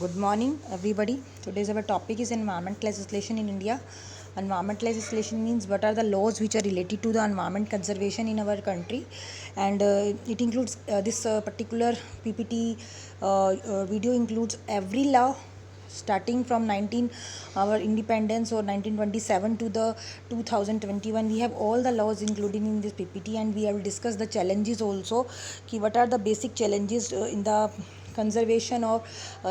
Good morning, everybody. Today's our topic is environment legislation in India. Environment legislation means what are the laws which are related to the environment conservation in our country, and it includes this particular PPT video includes every law starting from 19 our independence or 1927 to the 2021. We have all the laws included in this PPT, and we have discussed the challenges also. What are the basic challenges in the conservation or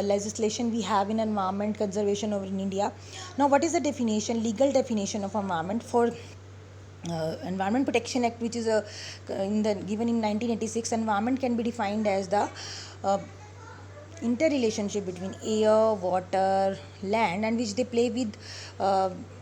legislation we have in environment conservation over in India. Now, what is the definition, legal definition of environment for Environment Protection Act, which is given in 1986? Environment can be defined as the uh, interrelationship between air, water, land, and which they play with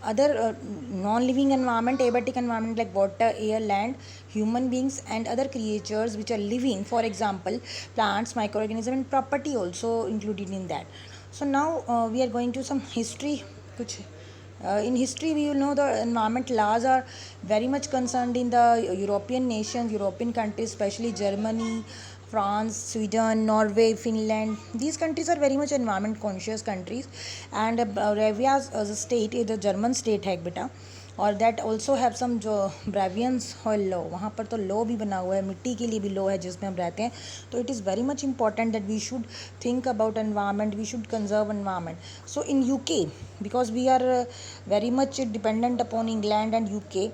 other non-living environment, abiotic environment like water, air, land, human beings, and other creatures which are living. For example, plants, microorganisms, and property also included in that. So now we are going to some history. Kuch in history, we will know the environment laws are very much concerned in the European nations, European countries, especially Germany, France, Sweden, Norway, Finland. These countries are very much environment conscious countries, and Bavaria as a state, the German state है बेटा, और that also have some जो ब्रावियंस और law, वहाँ पर तो law भी बना हुआ है, मिट्टी के लिए भी लॉ है जिसमें हम रहते हैं. तो it is very much important that we should think about environment, we should conserve environment. So in UK, because we are very much dependent upon England and UK,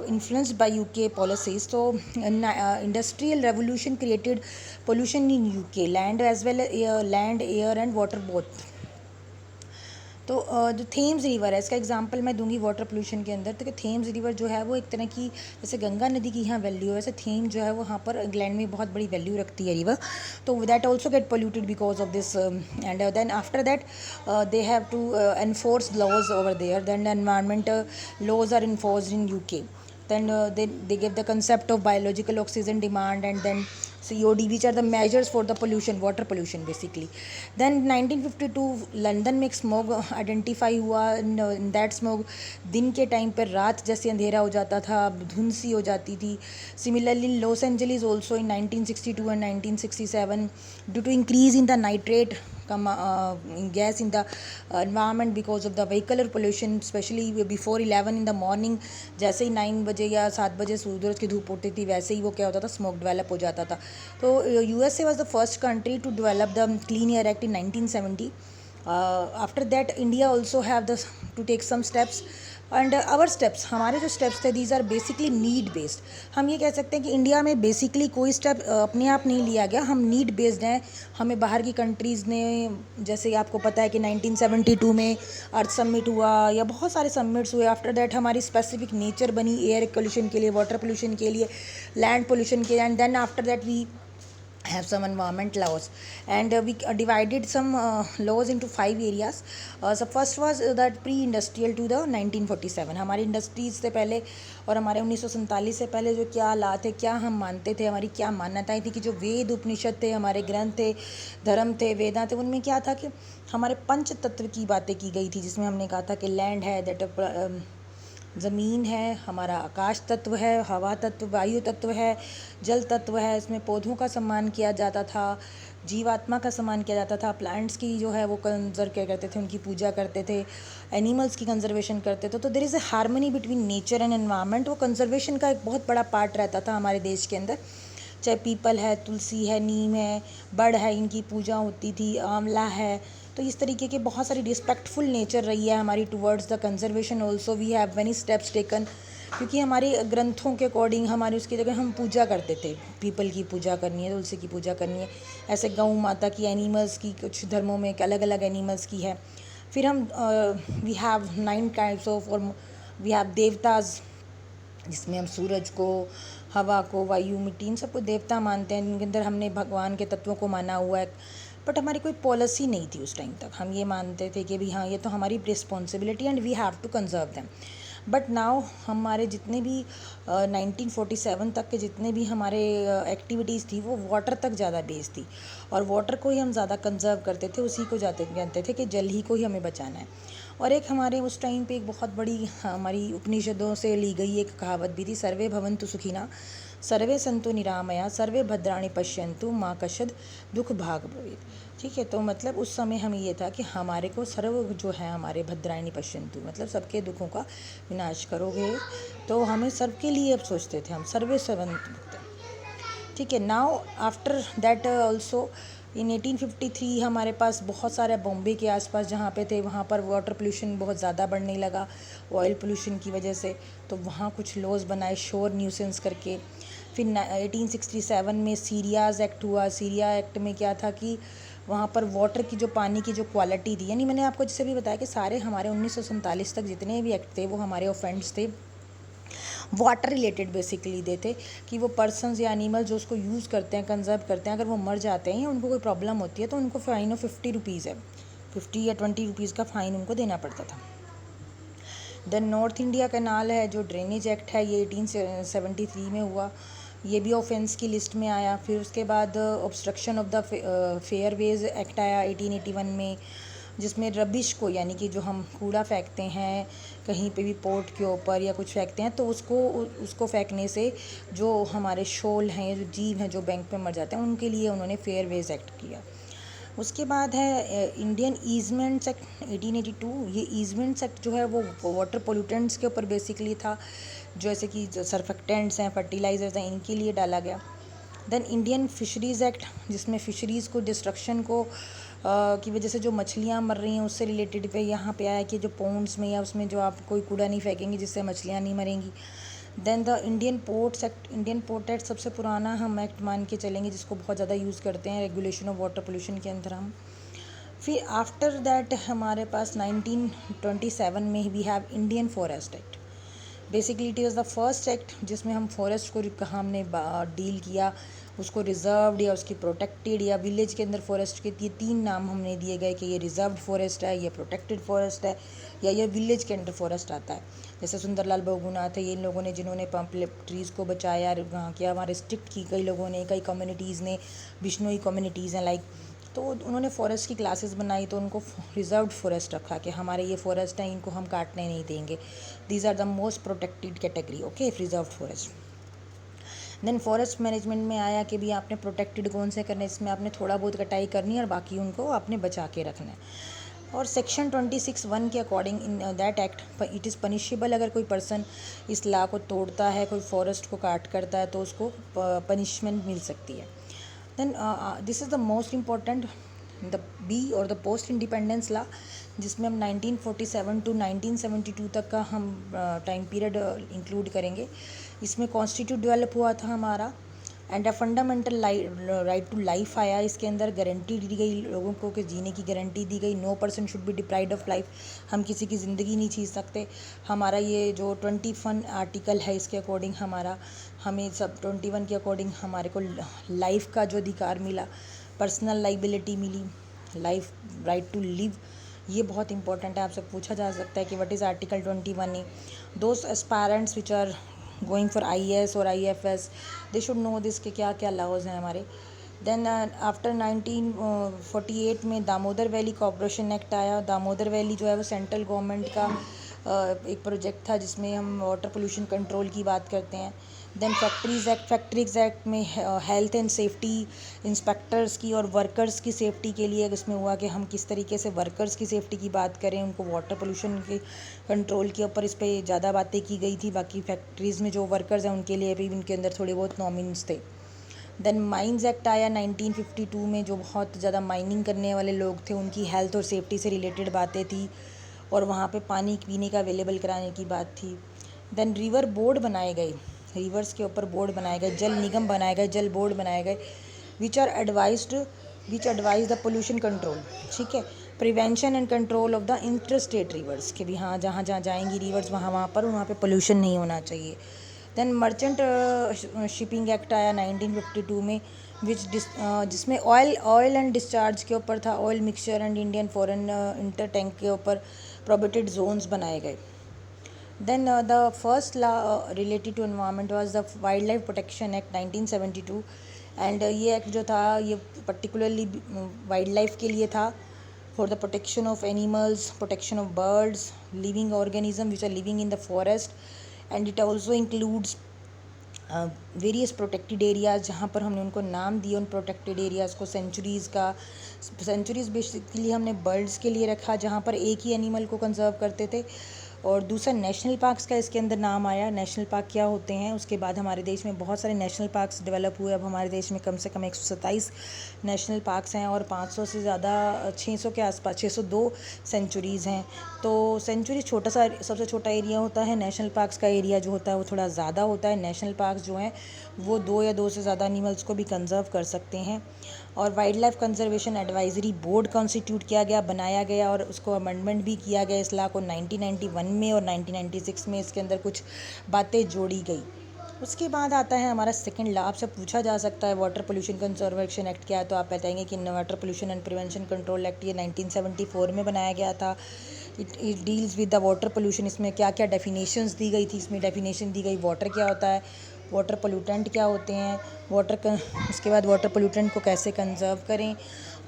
influenced by UK policies. So industrial revolution created pollution in UK, land as well as land, air and water both. तो जो Thames river है, इसका example मैं दूंगी water pollution के अंदर. तो Thames river जो है वो एक तरह की, जैसे गंगा नदी की यहाँ वैल्यू है, वैसे थेम जो है वो यहाँ पर इंग्लैंड में बहुत बड़ी वैल्यू रखती है रिवर. तो that also get polluted because of this, and then after that they have to enforce laws over there. Then environment laws are enforced in UK. Then they give the concept of biological oxygen demand, and then COD, which are the measures for the pollution, water pollution basically. Then 1952 London में एक smog identify हुआ. In that smog दिन के time पर रात जैसे अंधेरा हो जाता था, धुंध सी हो जाती थी. Similarly Los Angeles also in 1962 and 1967 due to increase in the nitrate gas in the environment because of the vehicular pollution, especially before 11 in the morning. जैसे ही 9 बजे या 7 बजे सूरज की धूप उठती थी, वैसे ही वो क्या होता था, स्मोक डेवलप हो जाता था. तो USA was the first country to develop the Clean Air Act in 1970. After that India also have the to take some steps, and our steps, हमारे जो स्टेप्स थे, these are basically need based. हम ये कह सकते हैं कि India में बेसिकली कोई स्टेप अपने आप नहीं लिया गया, हम नीड बेस्ड हैं. हमें बाहर की कंट्रीज़ ने, जैसे आपको पता है कि 1972 में अर्थ समिट हुआ या बहुत सारे समिट्स हुए. आफ्टर दैट हमारी स्पेसिफिक नेचर बनी एयर पोल्यूशन के लिए, वाटर पोल्यूशन के लिए, लैंड पोल्यूशन के लिए, and then after that we have some environment laws, and we divided some laws into 5 areas. So first was that pre-industrial to the 1947. हमारी industries से पहले और हमारे 1947 से पहले जो क्या ला थे, क्या हम मानते थे, हमारी क्या मान्यताएं थी, कि जो वेद उपनिषद थे, हमारे ग्रंथ थे, धर्म थे, वेदा थे, उनमें क्या था कि हमारे पंच तत्व की बातें की गई थी, जिसमें हमने कहा था कि लैंड है, दैट ज़मीन है, हमारा आकाश तत्व है, हवा तत्व, वायु तत्व है, जल तत्व है. इसमें पौधों का सम्मान किया जाता था, जीवात्मा का सम्मान किया जाता था, प्लांट्स की जो है वो कंजर्व क्या करते थे, उनकी पूजा करते थे, एनिमल्स की कंजर्वेशन करते थे. तो there is a harmony between nature and environment. वो कंजर्वेशन का एक बहुत बड़ा पार्ट रहता था हमारे देश के अंदर. चाहे पीपल है, तुलसी है, नीम है, बड़ है, इनकी पूजा होती थी, आंवला है. तो इस तरीके के बहुत सारी रिस्पेक्टफुल नेचर रही है हमारी towards the conservation. Also we have many steps taken, क्योंकि हमारे ग्रंथों के अकॉर्डिंग हमारी उसकी जगह हम पूजा करते थे. पीपल की पूजा करनी है, तुलसी की पूजा करनी है, ऐसे गऊ माता की, एनिमल्स की, कुछ धर्मों में अलग अलग एनिमल्स की है. फिर हम वी हैव 9 टाइप्स ऑफ, और वी हैव देवताज, जिसमें हम सूरज को, हवा को, वायु, मिट्टी, इन सबको देवता मानते हैं. इनके अंदर हमने भगवान के तत्वों को माना हुआ है. बट हमारी कोई पॉलिसी नहीं थी उस टाइम तक. हम ये मानते थे कि भी हाँ, ये तो हमारी responsibility and we have to conserve them. But now हमारे जितने भी 1947 तक के जितने भी हमारे एक्टिविटीज़ थी, वो वाटर तक ज़्यादा बेस्ड थी, और वाटर को ही हम ज़्यादा कंजर्व करते थे, उसी को जानते थे कि जल ही को ही हमें बचाना है. और एक हमारे उस टाइम पे एक बहुत बड़ी हमारी उपनिषदों से ली गई एक कहावत भी थी, सर्वे भवन्तु सुखिनः सर्वे सन्तु निरामया सर्वे भद्राणि पश्यन्तु माँ कश्चित् दुख भाग भवेत्. ठीक है। तो मतलब उस समय हमें ये था कि हमारे को सर्व जो है हमारे भद्रायणी पश्यन्तु, मतलब सबके दुखों का विनाश करोगे। तो हमें सबके लिए अब सोचते थे, हम सर्वे सर्वंत। ठीक है। Now after that also in 1853 हमारे पास बहुत सारे बॉम्बे के आसपास जहाँ पे थे वहाँ पर वाटर पोल्यूशन बहुत ज़्यादा बढ़ने लगा ऑयल पोल्यूशन की वजह से। तो वहाँ कुछ लॉज बनाए शोर न्यूसेंस करके। फिर 1867 में सीरियाज़ एक्ट हुआ। सीरिया एक्ट में क्या था कि वहाँ पर वाटर की जो पानी की जो क्वालिटी थी, यानी मैंने आपको जैसे भी बताया कि सारे हमारे 1947 तक जितने भी एक्ट थे वो हमारे ऑफेंड्स थे, वाटर रिलेटेड बेसिकली देते कि वो पर्सन्स या एनिमल जो उसको यूज़ करते हैं, कंजर्व करते हैं, अगर वो मर जाते हैं या उनको कोई प्रॉब्लम होती है तो उनको फ़ाइन ऑफ 50 रुपीज़ है, 50 या 20 रुपीज़ का फ़ाइन उनको देना पड़ता था। देन नॉर्थ इंडिया कैनाल है जो ड्रेनेज एक्ट है, ये 1873 में हुआ, ये भी ऑफेंस की लिस्ट में आया। फिर उसके बाद obstruction of the fairways act आया 1881 में, जिसमें रबिश को, यानी कि जो हम कूड़ा फेंकते हैं कहीं पे भी पोर्ट के ऊपर या कुछ फेंकते हैं तो उसको फेंकने से जो हमारे शोल हैं, जो जीव हैं जो बैंक पे मर जाते हैं, उनके लिए उन्होंने फेयरवेज एक्ट किया। उसके बाद है इंडियन ईजमेंट्स एक्ट 1882। ये ईजमेंट्स एक्ट जो है वो वाटर पोल्यूटेंट्स के ऊपर बेसिकली था, जैसे कि जो सर्फेक्टेंट्स हैं, फर्टिलाइजर्स हैं, इनके लिए डाला गया। देन इंडियन फिशरीज़ एक्ट, जिसमें फिशरीज़ को डिस्ट्रक्शन को की वजह से जो मछलियाँ मर रही हैं उससे रिलेटेड पे यहाँ पे आया कि जो पॉन्ड्स में या उसमें जो आप कोई कूड़ा नहीं फेंकेंगे जिससे मछलियाँ नहीं मरेंगी। Then the Indian ports act, Indian port act सबसे पुराना हम एक्ट मान के चलेंगे जिसको बहुत ज़्यादा यूज़ करते हैं रेगुलेशन ऑफ वाटर पोल्यूशन के अंदर हम। फिर आफ्टर दैट हमारे पास 1927 में we have Indian forest act. Basically it is the first act जिसमें हम फॉरेस्ट को हमने डील किया, उसको रिजर्व्ड या उसकी प्रोटेक्टेड या विलेज के अंदर फॉरेस्ट के ये 3 नाम हमने दिए गए कि ये रिजर्व्ड फॉरेस्ट है, ये प्रोटेक्टेड फॉरेस्ट है, या ये विलेज के अंदर फॉरेस्ट आता है। जैसे सुंदरलाल बहुगुणा थे, ये इन लोगों ने जिन्होंने ट्रीज़ को बचाया, वहाँ किया, वहाँ रिस्ट्रिक्ट की कई लोगों ने, कई कम्युनिटीज़ ने, बिश्नोई कम्युनिटीज़ हैं लाइक, तो उन्होंने फॉरेस्ट की क्लासेस बनाई तो उनको रिजर्व्ड फॉरेस्ट रखा कि हमारे ये फॉरेस्ट हैं, इनको हम काटने नहीं देंगे। These are the most protected category, okay, reserved forest. Then forest management में आया कि भी आपने प्रोटेक्टेड कौन से करने, इसमें आपने थोड़ा बहुत कटाई करनी है और बाकी उनको आपने बचा के रखना है। और सेक्शन 26(1) के according in that act it is punishable, अगर कोई पर्सन इस लॉ को तोड़ता है, कोई फॉरेस्ट को काट करता है तो उसको पनिशमेंट मिल सकती है। Then this is the most important the be और द पोस्ट इंडिपेंडेंस लॉ, जिसमें हम 1947 टू 1972 तक का हम टाइम पीरियड इंक्लूड करेंगे। इसमें कॉन्स्टिट्यूट डेवलप हुआ था हमारा and a fundamental right to life आया। इसके अंदर गारंटी दी गई लोगों को कि जीने की गारंटी दी गई, no person should be deprived of life, हम किसी की ज़िंदगी नहीं छीन सकते। हमारा ये जो 21 आर्टिकल है इसके अकॉर्डिंग हमें सब 21 के अकॉर्डिंग हमारे को लाइफ का जो अधिकार मिला, पर्सनल लाइबिलिटी मिली, लाइफ राइट टू लिव, ये बहुत इंपॉर्टेंट है। आपसे पूछा जा सकता है कि व्हाट इज़ आर्टिकल 21 ए। दोस्त aspirants which are going for IAS और IFS they should know this के क्या क्या लॉज हैं हमारे। देन आफ्टर 1948 में दामोदर वैली कॉरपोरेशन एक्ट आया। दामोदर वैली जो है वो सेंट्रल गवर्नमेंट का एक प्रोजेक्ट था जिसमें हम वाटर पोल्यूशन कंट्रोल की बात करते हैं। देन फैक्ट्रीज एक्ट में हेल्थ एंड सेफ्टी इंस्पेक्टर्स की और वर्कर्स की सेफ्टी के लिए इसमें हुआ कि हम किस तरीके से वर्कर्स की सेफ्टी की बात करें, उनको वाटर पोल्यूशन के कंट्रोल के ऊपर इस पर ज़्यादा बातें की गई थी। बाकी फैक्ट्रीज़ में जो वर्कर्स हैं उनके लिए भी उनके अंदर थोड़े बहुत नॉमिन्स थे। देन माइंस एक्ट आया 1952 में, जो बहुत ज़्यादा माइनिंग करने वाले लोग थे उनकी हेल्थ और सेफ्टी से रिलेटेड बातें थी और वहाँ पे पानी पीने का अवेलेबल कराने की बात थी। देन रिवर बोर्ड बनाए गए, रिवर्स के ऊपर बोर्ड बनाए गए, जल निगम बनाए गए, जल बोर्ड बनाए गए, विच एडवाइज द पोल्यूशन कंट्रोल, ठीक है, prevention and control of the inter state reverse, कि भी हाँ जहाँ जहाँ जाएंगी रिवर्स वहाँ पे पोल्यूशन नहीं होना चाहिए। देन मर्चेंट शिपिंग एक्ट आया 1952 में, जिसमें ऑयल एंड डिस्चार्ज के ऊपर था, oil mixture and Indian foreign inter tank के ऊपर प्रोहिबिटेड जोन्स बनाए गए। Then the first law related to environment was the Wildlife Protection Act 1972 and ये एक्ट जो था ये पर्टिकुलरली वाइल्ड लाइफ के लिए था, for the protection of animals, protection of birds, living organism which are living in the forest, and it also includes various protected areas जहाँ पर हमने उनको नाम दिए उन प्रोटेक्टेड एरियाज़ को। सेंचुरीज़ बेसिकली हमने बर्ड्स के लिए रखा जहाँ पर एक ही एनिमल को कंजर्व करते थे। और दूसरा नेशनल पार्क्स का इसके अंदर नाम आया। नेशनल पार्क क्या होते हैं, उसके बाद हमारे देश में बहुत सारे नेशनल पार्क्स डेवलप हुए। अब हमारे देश में कम से कम 127 नेशनल पार्क्स हैं और 500 से ज़्यादा 600 के आसपास 602 सेंचुरीज़ हैं। तो सेंचुरी छोटा सा सबसे छोटा एरिया होता है। नेशनल पार्क्स का एरिया जो होता है वो थोड़ा ज़्यादा होता है। नेशनल पार्क्स जो हैं वो 2 या 2 से ज़्यादा एनिमल्स को भी कंजर्व कर सकते हैं। और wild life conservation advisory board constitute किया गया, बनाया गया और उसको अमेंडमेंट भी किया गया इस लॉ को 1991 में, और 1996 में इसके अंदर कुछ बातें जोड़ी गई। उसके बाद आता है हमारा सेकंड लॉ। आपसे पूछा जा सकता है वाटर पोल्यूशन कंजर्वेशन एक्ट क्या है, तो आप बताएंगे कि water pollution and prevention control act ये 1974 में बनाया गया था। It deals with the water pollution. इसमें क्या क्या डेफिनेशंस दी गई थी, इसमें डेफिनेशन दी गई वाटर क्या होता है, वाटर पोल्यूटेंट क्या होते हैं, उसके बाद वाटर पोल्यूटेंट को कैसे कंजर्व करें,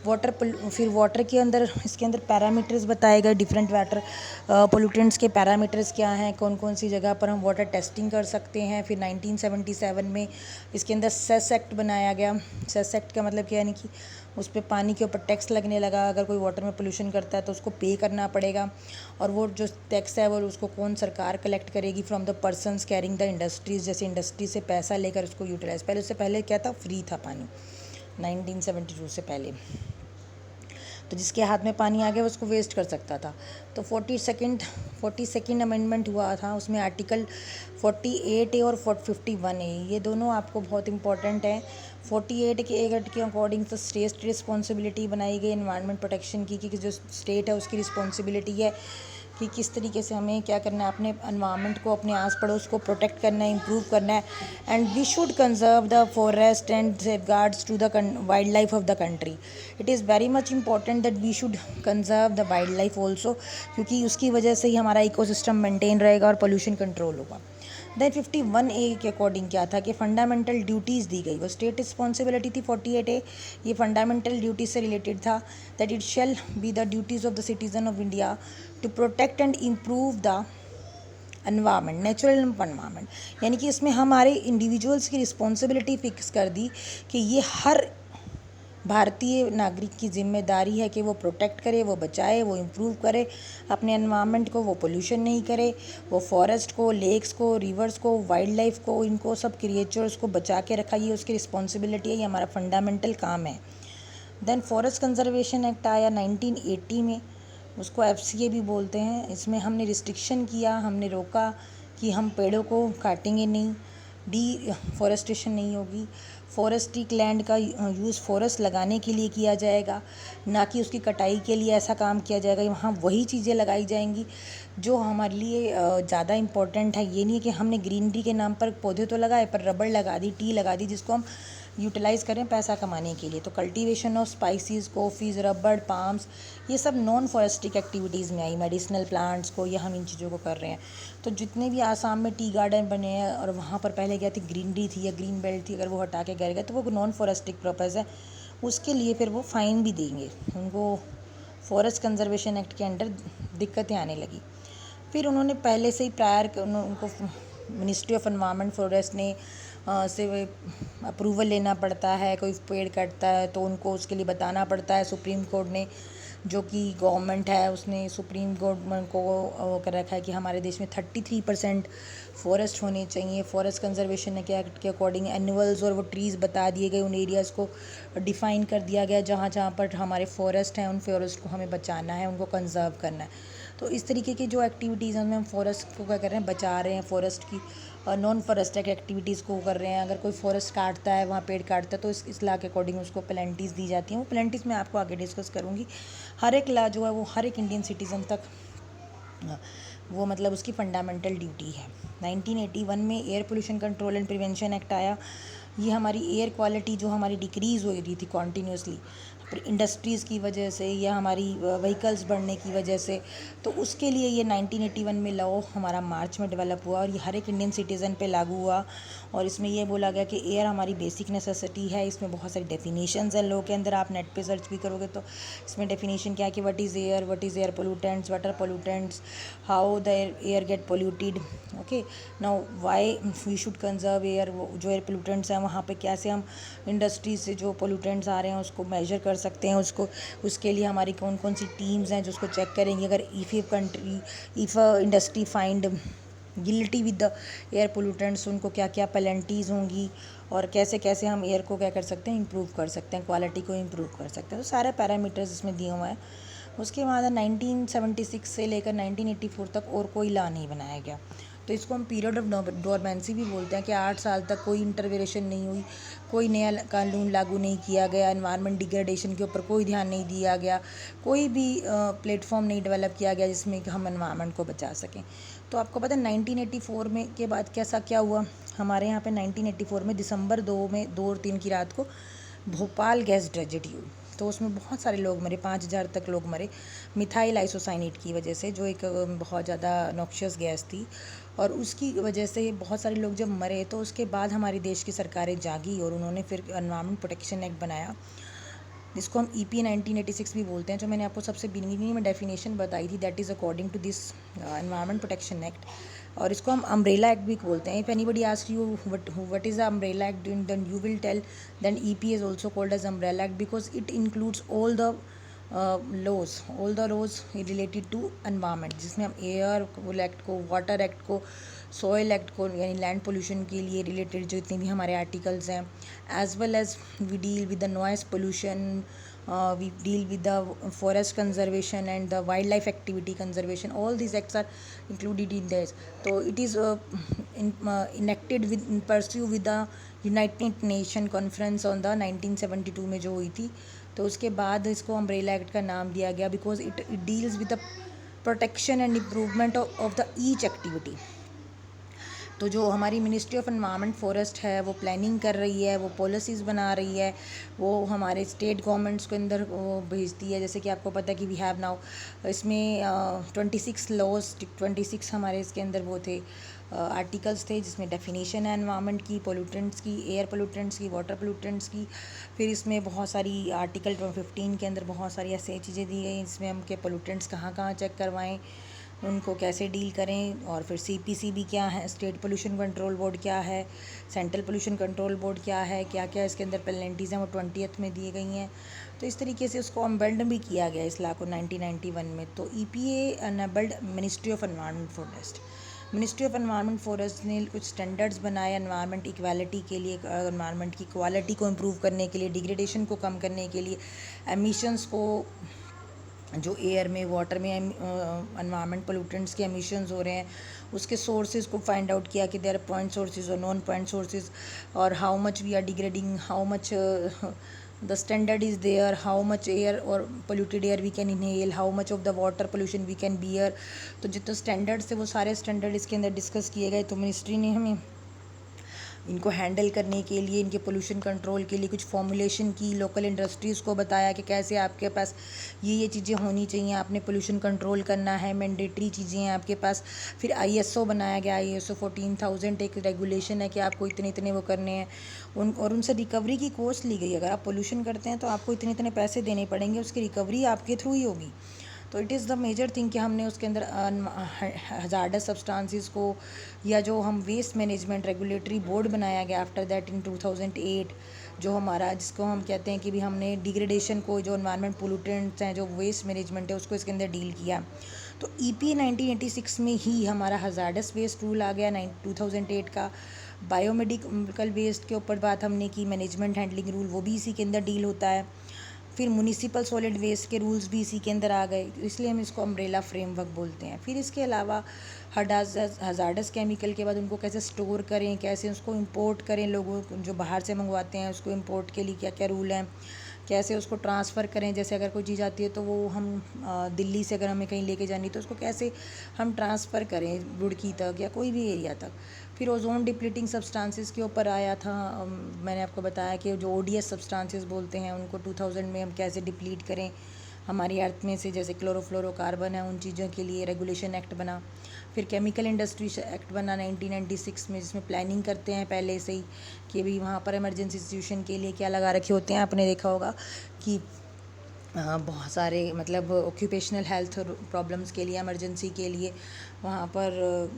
फिर वाटर के अंदर इसके अंदर पैरामीटर्स बताए गए। डिफरेंट वाटर पोल्यूटेंट्स के पैरामीटर्स क्या हैं, कौन कौन सी जगह पर हम वाटर टेस्टिंग कर सकते हैं। फिर 1977 में इसके अंदर सेस एक्ट बनाया गया। सेस एक्ट का मतलब क्या है, यानी कि उस पर पानी के ऊपर टैक्स लगने लगा। अगर कोई वाटर में पोल्यूशन करता है तो उसको पे करना पड़ेगा, और वो जो टैक्स है वो उसको कौन सरकार कलेक्ट करेगी, from the persons carrying the industries. जैसे इंडस्ट्री से पैसा लेकर उसको यूटिलाइज, पहले उससे पहले क्या था, फ्री था पानी 1972 से पहले। तो जिसके हाथ में पानी आ गया उसको वेस्ट कर सकता था। तो 42nd अमेंडमेंट हुआ था, उसमें आर्टिकल 48A और 51A ये दोनों आपको बहुत इंपॉर्टेंट है। 48 के एक्ट के अकॉर्डिंग तो स्टेट रिस्पॉन्सिबिलिटी बनाई गई एनवायरनमेंट प्रोटेक्शन की, कि जो स्टेट है उसकी रिस्पॉन्सिबिलिटी है कि किस तरीके से हमें क्या करना है, अपने एनवायरनमेंट को, अपने आस पड़ोस को प्रोटेक्ट करना है, इम्प्रूव करना है। And we should conserve the forest and safeguards to the wild life of the country. It is very much important that we should conserve the wild life also, क्योंकि उसकी वजह से ही हमारा इकोसिस्टम मेंटेन रहेगा और pollution control होगा। Then 51A के according क्या था कि फंडामेंटल ड्यूटीज़ दी गई, वो स्टेट रिस्पॉन्सिबिलिटी थी। 48A ये फंडामेंटल ड्यूटीज से रिलेटेड था, that it shall be the duties of the citizen of India to protect and improve the environment, natural environment. यानी कि इसमें हमारे इंडिविजुअल्स की रिस्पॉन्सिबिलिटी फिक्स कर दी कि ये हर भारतीय नागरिक की जिम्मेदारी है कि वो प्रोटेक्ट करे, वो बचाए, वो इम्प्रूव करे अपने एनवायरनमेंट को, वो पोल्यूशन नहीं करे, वो फॉरेस्ट को, लेक्स को, रिवर्स को, वाइल्ड लाइफ को, इनको सब क्रिएचर्स को बचा के रखा, ये उसकी रिस्पॉन्सिबिलिटी है, ये हमारा फंडामेंटल काम है। देन फॉरेस्ट कंजर्वेशन एक्ट आया 1980 में, उसको FCA भी बोलते हैं। इसमें हमने रिस्ट्रिक्शन किया, हमने रोका कि हम पेड़ों को काटेंगे नहीं, डिफॉरेस्टेशन नहीं होगी, फॉरेस्टिक लैंड का यूज़ फॉरेस्ट लगाने के लिए किया जाएगा, ना कि उसकी कटाई के लिए ऐसा काम किया जाएगा। वहाँ वही चीज़ें लगाई जाएंगी जो हमारे लिए ज़्यादा इम्पोर्टेंट है। ये नहीं है कि हमने ग्रीनरी के नाम पर पौधे तो लगाए पर रबड़ लगा दी, टी लगा दी, जिसको हम यूटिलाइज़ करें पैसा कमाने के लिए। तो कल्टीवेशन ऑफ स्पाइसेस, कॉफ़ीज़, रबड़, पाम्स, ये सब नॉन फॉरेस्टिक एक्टिविटीज़ में आई। मेडिसिनल प्लांट्स को, या हम इन चीज़ों को कर रहे हैं। तो जितने भी आसाम में टी गार्डन बने हैं और वहाँ पर पहले क्या थी, ग्रीनरी थी या ग्रीन बेल्ट थी, अगर वो हटा के गए तो वो नॉन फॉरेस्टिक पर्पज़ है, उसके लिए फिर वो फ़ाइन भी देंगे उनको। फॉरेस्ट कंजर्वेशन एक्ट के अंडर दिक्कतें आने लगी। फिर उन्होंने पहले से ही प्रायर उनको मिनिस्ट्री ऑफ एनवायरनमेंट फॉरेस्ट ने से अप्रूवल लेना पड़ता है। कोई पेड़ कटता है तो उनको उसके लिए बताना पड़ता है। सुप्रीम कोर्ट ने, जो कि गवर्नमेंट है, उसने सुप्रीम गवर्नमेंट को कर रखा है कि हमारे देश में 33% फॉरेस्ट होने चाहिए। फॉरेस्ट कंजर्वेशन एक्ट के अकॉर्डिंग एनुअल्स और वो ट्रीज़ बता दिए गए, उन एरियाज़ को डिफ़ाइन कर दिया गया जहाँ जहाँ पर हमारे फॉरेस्ट हैं, उन फॉरेस्ट को हमें बचाना है, उनको कंजर्व करना है। तो इस तरीके की जो एक्टिविटीज़ हैं, हम फॉरेस्ट को क्या कर रहे हैं, बचा रहे हैं। फॉरेस्ट की नॉन फॉरेस्टिक एक्टिविटीज़ को कर रहे हैं। अगर कोई फॉरेस्ट काटता है, वहाँ पेड़ काटता है, तो इस लॉ के अकॉर्डिंग उसको पेनल्टीज़ दी जाती हैं। वो पेनल्टीज़ मैं आपको आगे डिस्कस करूँगी। हर एक लॉ जो है वो हर एक इंडियन सिटीज़न तक वो मतलब उसकी फंडामेंटल ड्यूटी है। 1981 में air pollution control and prevention act आया। ये हमारी एयर क्वालिटी जो हमारी डिक्रीज़ हो रही थी कॉन्टीन्यूसली इंडस्ट्रीज़ की वजह से या हमारी व्हीकल्स बढ़ने की वजह से, तो उसके लिए ये 1981 में लॉ हमारा मार्च में डेवलप हुआ और ये हर एक इंडियन सिटीज़न पे लागू हुआ। और इसमें ये बोला गया कि एयर हमारी बेसिक नेसेसिटी है। इसमें बहुत सारी डेफिनेशंस हैं लॉ के अंदर, आप नेट पे सर्च भी करोगे तो इसमें डेफिनेशन क्या है कि what is air pollutants, water pollutants, how the air get polluted. Okay, now why we should conserve air. जो एयर पोल्यूटेंट्स हैं वहाँ पे कैसे हम इंडस्ट्री से जो पोल्यूटेंट्स आ रहे हैं उसको मेजर कर सकते हैं, उसके लिए हमारी कौन कौन सी टीम्स हैं जो उसको चेक करेंगी। अगर if industry find guilty with the air pollutants, उनको क्या क्या पेनल्टीज़ होंगी और कैसे कैसे हम एयर को क्या कर सकते हैं, इम्प्रूव कर सकते हैं, क्वालिटी को इम्प्रूव कर सकते हैं। तो सारे पैरामीटर्स इसमें दिए हुए हैं। उसके बाद 1976 से लेकर 1984 तक और कोई लॉ नहीं बनाया गया। तो इसको हम पीरियड ऑफ डोरमेंसी भी बोलते हैं कि 8 साल तक कोई इंटरवेंशन नहीं हुई, कोई नया कानून लागू नहीं किया गया, एनवायरनमेंट डिग्रेडेशन के ऊपर कोई ध्यान नहीं दिया गया, कोई भी प्लेटफॉर्म नहीं डेवलप किया गया जिसमें कि हम एनवायरनमेंट को बचा सकें। तो आपको पता है 1984 में के बाद कैसा क्या हुआ हमारे यहाँ पे। 1984 में दिसंबर 2 में 2 और 3 की रात को भोपाल गैस ट्रेजेडी हुई। तो उसमें बहुत सारे लोग मरे, 5000 तक लोग मरे मिथाइल आइसोसाइनेट की वजह से, जो एक बहुत ज़्यादा नॉक्शियस गैस थी। और उसकी वजह से बहुत सारे लोग जब मरे तो उसके बाद हमारे देश की सरकारें जागी और उन्होंने फिर एनवायरनमेंट प्रोटेक्शन एक्ट बनाया, जिसको हम EP 1986 भी बोलते हैं। जो मैंने आपको सबसे बिगिनिंग में डेफिनेशन बताई थी, that is according to this environment protection act. और इसको हम अम्ब्रेला एक्ट भी बोलते हैं। If anybody ask you what is the umbrella act, then you will tell then EP is also called as umbrella act because it includes all the laws related to environment, जिसमें हम air act को, water act को, soil act को यानी land pollution के लिए related जो इतने भी हमारे आर्टिकल्स हैं, as well as we deal with the noise pollution, we deal with the forest conservation and the wildlife activity conservation. All these acts are included in this. So it is enacted in pursue with the United Nation conference on the 1972 में जो हुई थी। तो उसके बाद इसको umbrella act का नाम दिया गया because it deals with the protection and improvement of the each activity. तो जो हमारी मिनिस्ट्री ऑफ एनवायरनमेंट फॉरेस्ट है वो प्लानिंग कर रही है, वो पॉलिसीज़ बना रही है, वो हमारे स्टेट गवर्नमेंट्स के अंदर वो भेजती है। जैसे कि आपको पता है कि वी हैव नाउ इसमें 26 लॉज, 26 हमारे इसके अंदर वो थे आर्टिकल्स थे, जिसमें डेफिनेशन है एनवायरनमेंट की, पोल्यूटेंट्स की, एयर पोल्यूटेंट्स की, वाटर पोल्यूटेंट्स की। फिर इसमें बहुत सारी आर्टिकल 15 के अंदर बहुत सारी ऐसी चीज़ें दी गई जिसमें हम के पोल्यूटेंट्स कहाँ कहाँ चेक करवाएं, उनको कैसे डील करें। और फिर CPCB क्या है, स्टेट पोल्यूशन कंट्रोल बोर्ड क्या है, सेंट्रल पोल्यूशन कंट्रोल बोर्ड क्या है, क्या क्या इसके अंदर पेनल्टीज़ हैं वो 20th में दी गई हैं। तो इस तरीके से उसको अमेंड भी किया गया इस लॉ को 1991 में। तो EPA enabled ministry of environment forest. Ministry of environment forest ने कुछ स्टैंडर्ड्स बनाए एनवायरनमेंट इक्वालिटी के लिए, एनवायरनमेंट की क्वालिटी को इम्प्रूव करने के लिए, डिग्रेडेशन को कम करने के लिए, एमिशंस को, जो एयर में, वाटर में एनवायरनमेंट पोल्यूटेंट्स के एमिशंस हो रहे हैं उसके सोर्सेज को फाइंड आउट किया कि देयर आर पॉइंट सोर्सेज और नॉन पॉइंट सोर्सेज, और how much we are degrading, how much the standard is there, how much air और polluted air we can inhale, how much of the water pollution we can bear. तो जितने standards थे वो सारे standard इसके अंदर discuss किए गए। तो मिनिस्ट्री ने हमें इनको हैंडल करने के लिए, इनके पोल्यूशन कंट्रोल के लिए कुछ फॉर्मुलेशन की, लोकल इंडस्ट्रीज़ को बताया कि कैसे आपके पास ये चीज़ें होनी चाहिए, आपने पोल्यूशन कंट्रोल करना है, मैंडेटरी चीज़ें हैं आपके पास। फिर ISO बनाया गया, ISO 14000 एक रेगुलेशन है कि आपको इतने इतने वो करने हैं और उनसे रिकवरी की कॉस्ट ली गई। अगर आप पोल्यूशन करते हैं तो आपको इतने इतने पैसे देने पड़ेंगे, उसकी रिकवरी आपके थ्रू ही होगी। तो it is the major thing कि हमने उसके अंदर हजार्डस सब्सटेंसेस को, या जो हम वेस्ट मैनेजमेंट रेगुलेटरी बोर्ड बनाया गया आफ्टर दैट इन 2008, जो हमारा, जिसको हम कहते हैं कि भी हमने डिग्रेडेशन को, जो एनवायरनमेंट पोल्यूटेंट्स हैं, जो वेस्ट मैनेजमेंट है, उसको इसके अंदर डील किया। तो EP 1986 में ही हमारा हजार्डस वेस्ट रूल आ गया 2008 का। बायोमेडिकल वेस्ट के ऊपर बात हमने की, मैनेजमेंट हैंडलिंग रूल वो भी इसी के अंदर डील होता है। फिर म्यूनिसिपल सॉलिड वेस्ट के रूल्स भी इसी के अंदर आ गए, इसलिए हम इसको अम्ब्रेला फ्रेमवर्क बोलते हैं। फिर इसके अलावा हजार्डस केमिकल के बाद उनको कैसे स्टोर करें, कैसे उसको इंपोर्ट करें, लोगों जो बाहर से मंगवाते हैं उसको इंपोर्ट के लिए क्या क्या रूल हैं, कैसे उसको ट्रांसफ़र करें। जैसे अगर कोई चीज़ आती है तो वो हम दिल्ली से अगर हमें कहीं लेके जानी तो उसको कैसे हम ट्रांसफ़र करें रुड़की तक या कोई भी एरिया तक। फिर ओजोन डिप्लीटिंग सब्सटेंसेस के ऊपर आया था। मैंने आपको बताया कि जो ODS सब्सटेंसेस बोलते हैं उनको 2000 में हम कैसे डिप्लीट करें हमारी अर्थ में से, जैसे क्लोरोफ्लोरोकार्बन है, उन चीज़ों के लिए रेगुलेशन एक्ट बना। फिर केमिकल इंडस्ट्री एक्ट बना 1996 में, जिसमें प्लानिंग करते हैं पहले से ही कि भी वहाँ पर इमरजेंसी सिचुएशन के लिए क्या लगा रखे होते हैं। आपने देखा होगा कि बहुत सारे मतलब ऑक्यूपेशनल हेल्थ प्रॉब्लम्स के लिए, इमरजेंसी के लिए वहाँ पर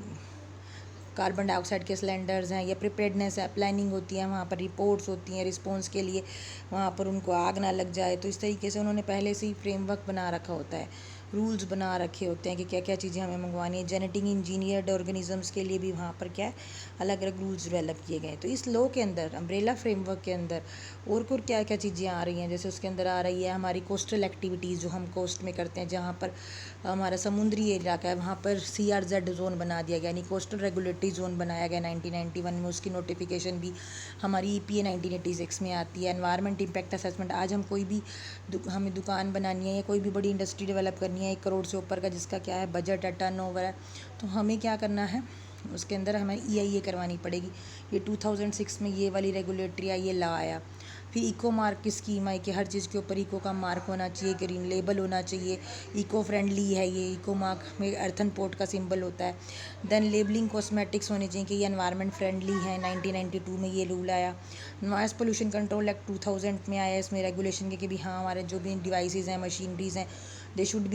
कार्बन डाइऑक्साइड के सिलेंडर्स हैं या प्रिपेयर्डनेस है, प्लानिंग होती है, वहाँ पर रिपोर्ट्स होती हैं रिस्पॉन्स के लिए, वहाँ पर उनको आग ना लग जाए। तो इस तरीके से उन्होंने पहले से ही फ्रेमवर्क बना रखा होता है, रूल्स बना रखे होते हैं कि क्या क्या चीज़ें हमें मंगवानी है। जेनेटिक इंजीनियर्ड ऑर्गेनिजम्स के लिए भी वहाँ पर क्या है अलग अलग रूल्स डेवलप किए गए हैं। तो इस लॉ के अंदर, अम्ब्रेला फ्रेमवर्क के अंदर और क्या क्या चीज़ें आ रही हैं, जैसे उसके अंदर आ रही है हमारी कोस्टल एक्टिविटीज़, जो हम कोस्ट में करते हैं, जहाँ पर हमारा समुद्री इलाका है, वहाँ पर CRZ जोन बना दिया गया, यानी कोस्टल रेगुलेटरी जोन बनाया गया 1991 में। उसकी नोटिफिकेशन भी हमारी EPA 1986 में आती है। एनवायरनमेंट इम्पैक्ट असेसमेंट, आज हम कोई भी हमें दुकान बनानी है या कोई भी बड़ी इंडस्ट्री डेवलप करनी है 1 करोड़ से ऊपर का जिसका क्या है बजट है, टर्नओवर है, तो हमें क्या करना है, उसके अंदर हमें EIA करवानी पड़ेगी। ये 2006 में ये वाली रेगुलेटरी आई, ये ला आया। फिर इको मार्क की स्कीम आई कि हर चीज़ के ऊपर इको का मार्क होना चाहिए, ग्रीन लेबल होना चाहिए, इको फ्रेंडली है ये। इको मार्क में अर्थन पोर्ट का सिंबल होता है। देन लेबलिंग कॉस्मेटिक्स होने चाहिए कि ये एनवायरनमेंट फ्रेंडली है। 1992 में ये रूल आया। नॉइस पोल्यूशन कंट्रोल एक्ट 2000 में आया। इसमें रेगुलेशन के कि भी हाँ हमारे जो भी डिवाइसेस हैं, मशीनरीज हैं, they should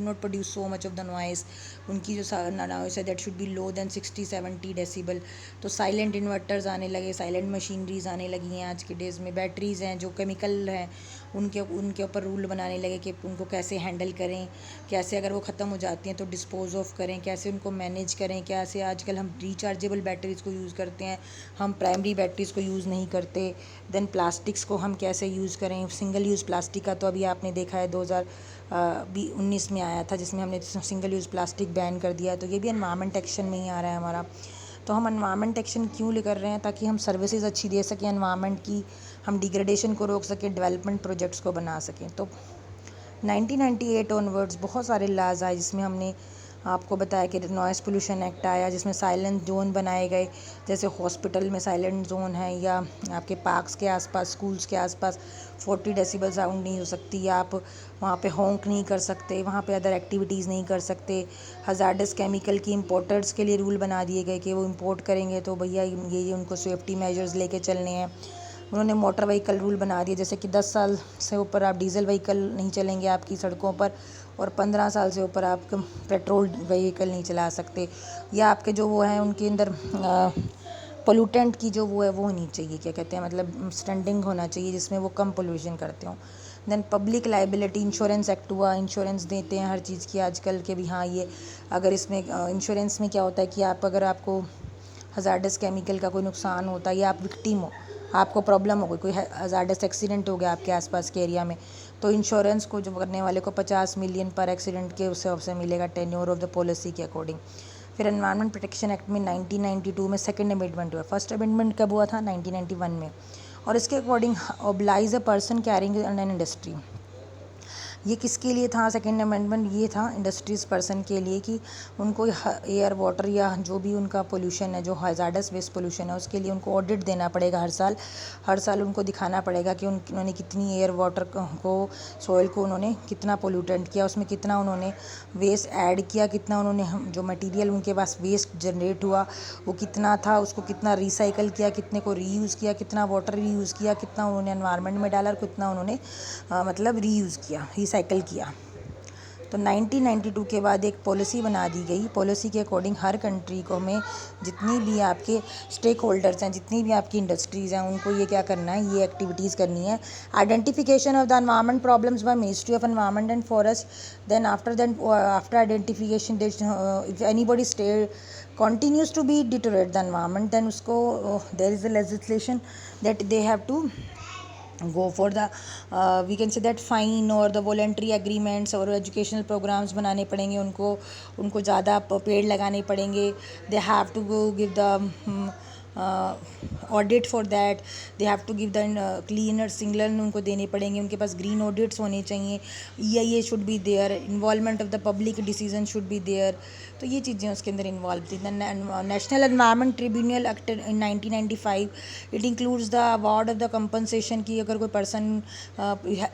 not produce so much of the noise. उनकी जो नॉइस है that should be low then 60-70 decibel. तो साइलेंट इन्वर्टर्स आने लगे, साइलेंट मशीनरीज आने लगी हैं आज के डेज़ में। बैटरीज हैं जो केमिकल हैं, उनके ऊपर रूल बनाने लगे कि उनको कैसे हैंडल करें, कैसे अगर वो ख़त्म हो जाती हैं तो डिस्पोज ऑफ करें, कैसे उनको मैनेज करें, कैसे आजकल हम रिचार्जेबल बैटरीज़ को यूज़ करते हैं, हम प्राइमरी बैटरीज़ को यूज़ नहीं करते। देन प्लास्टिक्स को हम कैसे यूज़ करें। सिंगल यूज़ प्लास्टिक का तो अभी आपने देखा है 2019 में आया था, जिसमें हमने सिंगल यूज़ प्लास्टिक बैन कर दिया है। तो ये भी एनवायरनमेंट एक्शन में ही आ रहा है हमारा। तो हम एनवायरनमेंट एक्शन क्यों कर रहे हैं, ताकि हम सर्विसेज अच्छी दे सकें एनवायरनमेंट की, हम डिग्रेडेशन को रोक सकें, डेवलपमेंट प्रोजेक्ट्स को बना सकें। तो 1998 ऑनवर्ड्स बहुत सारे लॉज आए, जिसमें हमने आपको बताया कि नॉइस पोल्यूशन एक्ट आया, जिसमें साइलेंट जोन बनाए गए, जैसे हॉस्पिटल में साइलेंट जोन है, या आपके पार्क्स के आसपास, स्कूल्स के आसपास 40 डेसिबल साउंड नहीं हो सकती, या आप वहाँ पे हॉन्क नहीं कर सकते, वहाँ पे अदर एक्टिविटीज़ नहीं कर सकते। हज़ार्डस केमिकल की इंपोर्टर्स के लिए रूल बना दिए गए कि वो इंपोर्ट करेंगे तो भैया ये उनको सेफ्टी मेजर्स लेके चलने हैं। उन्होंने मोटर व्हीकल रूल बना दिए, जैसे कि 10 साल से ऊपर आप डीजल व्हीकल नहीं चलेंगे आपकी सड़कों पर, और 15 साल से ऊपर आप पेट्रोल व्हीकल नहीं चला सकते, या आपके जो वो हैं उनके अंदर पोल्यूटेंट की जो वो है वो होनी चाहिए, क्या कहते हैं, मतलब स्टैंडिंग होना चाहिए जिसमें वो कम पोल्यूशन करते हों। Then public liability insurance act हुआ, इंश्योरेंस देते हैं हर चीज़ की आजकल के भी। हाँ, ये अगर इसमें इंश्योरेंस में क्या होता है कि अगर आपको हज़ार्डस केमिकल का कोई नुकसान होता है, या आप विक्टिम हो, आपको प्रॉब्लम हो गई, कोई हज़ार्डस एक्सीडेंट हो गया आपके आसपास के एरिया में, तो इंश्योरेंस को जो करने वाले को 50 मिलियन पर एक्सीडेंट के उससे अवसर मिलेगा, टेन्योर ऑफ द पॉलिसी के अकॉर्डिंग। फिर एनवायरनमेंट प्रोटेक्शन एक्ट में 1992 में सेकंड अमेंडमेंट हुआ। फर्स्ट अमेंडमेंट कब हुआ था? 1991 में। और इसके according obliges a person carrying an industry, ये किसके लिए था सेकेंड अमेंडमेंट? ये था इंडस्ट्रीज पर्सन के लिए कि उनको एयर वाटर या जो भी उनका पोल्यूशन है, जो हज़ार्डस वेस्ट पोल्यूशन है, उसके लिए उनको ऑडिट देना पड़ेगा हर साल उनको दिखाना पड़ेगा कि उन्होंने कितनी एयर वाटर को, सॉइल को उन्होंने कितना पोल्यूटेंट किया, उसमें कितना उन्होंने वेस्ट ऐड किया, कितना उन्होंने जो मटीरियल उनके पास वेस्ट जनरेट हुआ वो कितना था, उसको कितना रिसाइकल किया, कितने को रीयूज़ किया, कितना वाटर रीयूज़ किया, कितना उन्होंने एनवायरनमेंट में डाला और कितना उन्होंने मतलब रीयूज़ किया, रिसाइकल किया। तो 1992 के बाद एक पॉलिसी बना दी गई। पॉलिसी के अकॉर्डिंग हर कंट्री को में जितनी भी आपके स्टेक होल्डर्स हैं, जितनी भी आपकी इंडस्ट्रीज़ हैं, उनको ये क्या करना है, ये एक्टिविटीज़ करनी है। Identification of the environment problems by ministry of environment and forest. Then after identification if anybody stay continues to be deteriorate the environment, then उसको there is a legislation that they have to go for the we can say that fine or the voluntary agreements और educational programs बनाने पड़ेंगे उनको ज़्यादा पेड़ लगाने पड़ेंगे। they have to go give the audit for that, they have to give the cleaner singular उनको देने पड़ेंगे, उनके पास ग्रीन ऑडिट्स होने चाहिए, EIA should be there, involvement of the public decision should be there. तो ये चीज़ें उसके अंदर इन्वॉल्व थी। National Environment Tribunal Act in 1995, it includes the award of the compensation की अगर कोई person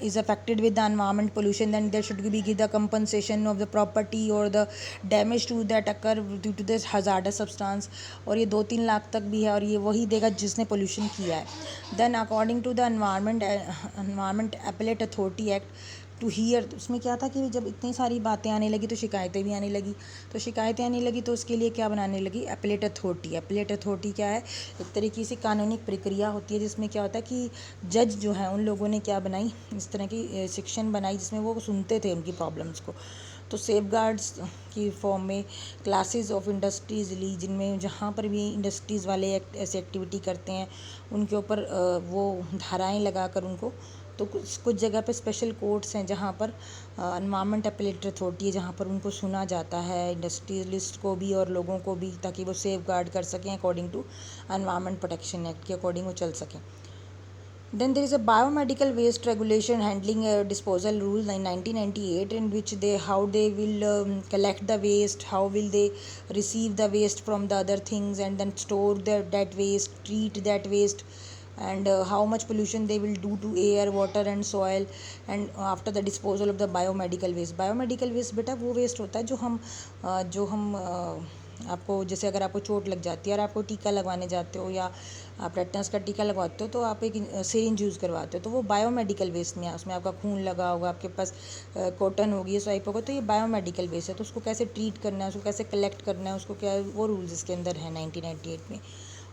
is affected with the environment pollution then there should be give the compensation of the property और the damage to that occur due to this hazardous substance, और ये 2-3 लाख तक भी है, और ये वही देगा जिसने पोल्यूशन किया है। Then according to the environment appellate authority act to hear, उसमें क्या था कि जब इतनी सारी बातें आने लगी तो शिकायतें भी आने लगी, तो उसके लिए क्या बनाने लगी, अपीलेट अथॉरिटी। अपीलेट अथॉरिटी क्या है, एक तरीके से कानूनी प्रक्रिया होती है जिसमें क्या होता है कि जज जो है उन लोगों ने क्या बनाई, इस तरह की सेक्शन बनाई जिसमें वो सुनते थे उनकी प्रॉब्लम्स को। तो सेफ गार्ड्स की फॉर्म में क्लासेस ऑफ इंडस्ट्रीज़ ली, जिनमें जहाँ पर भी इंडस्ट्रीज़ वाले ऐसी एक्टिविटी करते हैं उनके ऊपर वो धाराएं लगाकर उनको, तो कुछ जगह पे स्पेशल कोर्ट्स हैं जहाँ पर एनवायरनमेंट अपीलेट अथॉरिटी है, जहाँ पर उनको सुना जाता है इंडस्ट्रियलिस्ट को भी और लोगों को भी, ताकि वो सेफ गार्ड कर सकें according to environment protection act के अकॉर्डिंग वो चल सकें। Then there is a biomedical waste regulation handling disposal rules in 1998, in which how they will collect the waste, how will they receive the waste from the other things, and then store that waste, treat that waste, and how much pollution they will do to air, water and soil, and after the disposal of the biomedical waste. Biomedical waste बेटा वो waste होता है जो हम आपको, जैसे अगर आपको चोट लग जाती है और आपको टीका लगवाने जाते हो, या आप टेटनस का टीका लगवाते हो, तो आप एक सिरिंज यूज़ करवाते हो, तो वो बायोमेडिकल वेस्ट में है, उसमें आपका खून लगा होगा, आपके पास कॉटन होगी, स्वाइप होगा, तो ये बायोमेडिकल वेस्ट है। तो उसको कैसे ट्रीट करना है, उसको कैसे कलेक्ट करना है, उसको क्या, वो रूल्स इसके अंदर है 1998 में।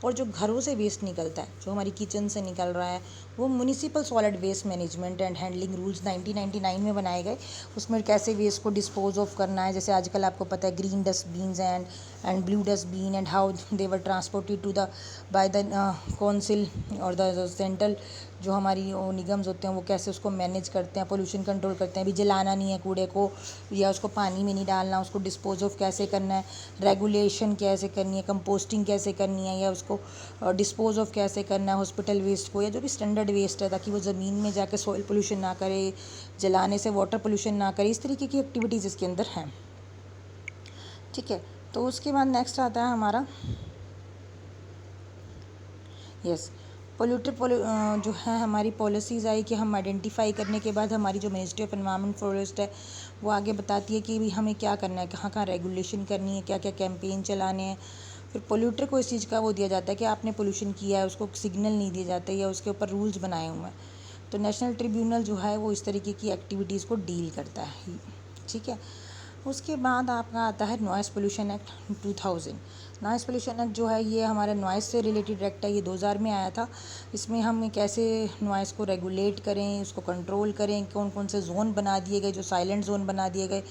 और जो घरों से वेस्ट निकलता है, जो हमारी किचन से निकल रहा है, वो municipal solid waste management and handling rules 1999 में बनाए गए। उसमें कैसे वेस्ट को डिस्पोज ऑफ करना है, जैसे आजकल आपको पता है green dustbins and blue dustbin, and how they were transported to the by the council और द सेंट्रल, जो हमारी निगम्स होते हैं वो कैसे उसको मैनेज करते हैं, पोल्यूशन कंट्रोल करते हैं, भी जलाना नहीं है कूड़े को, या उसको पानी में नहीं डालना, उसको डिस्पोज ऑफ कैसे करना है, रेगुलेशन कैसे करनी है, कंपोस्टिंग कैसे करनी है, या उसको डिस्पोज ऑफ कैसे करना है हॉस्पिटल वेस्ट को, या जो भी स्टैंडर्ड वेस्ट है, ताकि वो ज़मीन में जाकर सॉइल पोल्यूशन ना करे, जलाने से वाटर पोल्यूशन ना करे। इस तरीके की एक्टिविटीज़ इसके अंदर हैं। ठीक है, तो उसके बाद नेक्स्ट आता है हमारा पोल्यूटर जो है हमारी पॉलिसीज़ आई कि हम आइडेंटिफाई करने के बाद हमारी जो मिनिस्ट्री ऑफ एनवायरनमेंट फॉरेस्ट है वो आगे बताती है कि भी हमें क्या करना है, कहाँ कहाँ रेगुलेशन करनी है, क्या क्या कैंपेन चलाने हैं। फिर पोल्यूटर को इस चीज़ का वो दिया जाता है कि आपने पोल्यूशन किया है, उसको सिग्नल नहीं दिए जाते या उसके ऊपर रूल्स बनाए हुए हैं। तो नेशनल ट्रिब्यूनल जो है वो इस तरीके की एक्टिविटीज़ को डील करता है। ठीक है, उसके बाद आपका आता है noise pollution act 2000। Noise pollution act जो है ये हमारा नॉइस से रिलेटेड एक्ट है, ये 2000 में आया था। इसमें हम कैसे नॉइस को रेगुलेट करें, उसको कंट्रोल करें, कौन कौन से जोन बना दिए गए, जो साइलेंट जोन बना दिए गए,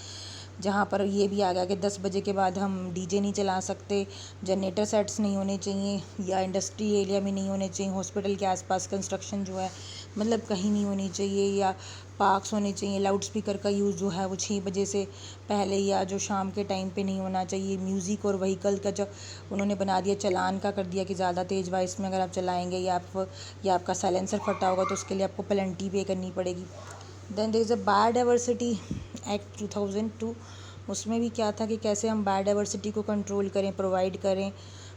जहाँ पर ये भी आ गया कि 10 बजे के बाद हम डीजे नहीं चला सकते, जनरेटर सेट्स नहीं होने चाहिए, या इंडस्ट्री एरिया में नहीं होने चाहिए, हॉस्पिटल के आसपास कंस्ट्रक्शन जो है मतलब कहीं नहीं होनी चाहिए, या पार्क्स होने चाहिए। लाउड स्पीकर का यूज़ जो है वो 6 बजे से पहले या जो शाम के टाइम पे नहीं होना चाहिए। म्यूज़िक और व्हीकल का जो उन्होंने बना दिया, चलान का कर दिया कि ज़्यादा तेज़ वॉइस में अगर आप चलाएँगे या आपका साइलेंसर फटा होगा तो उसके लिए आपको पेनल्टी पे करनी पड़ेगी। Then there is a biodiversity act 2002। उसमें भी क्या था कि कैसे हम बायोडाइवर्सिटी को कंट्रोल करें, प्रोवाइड करें।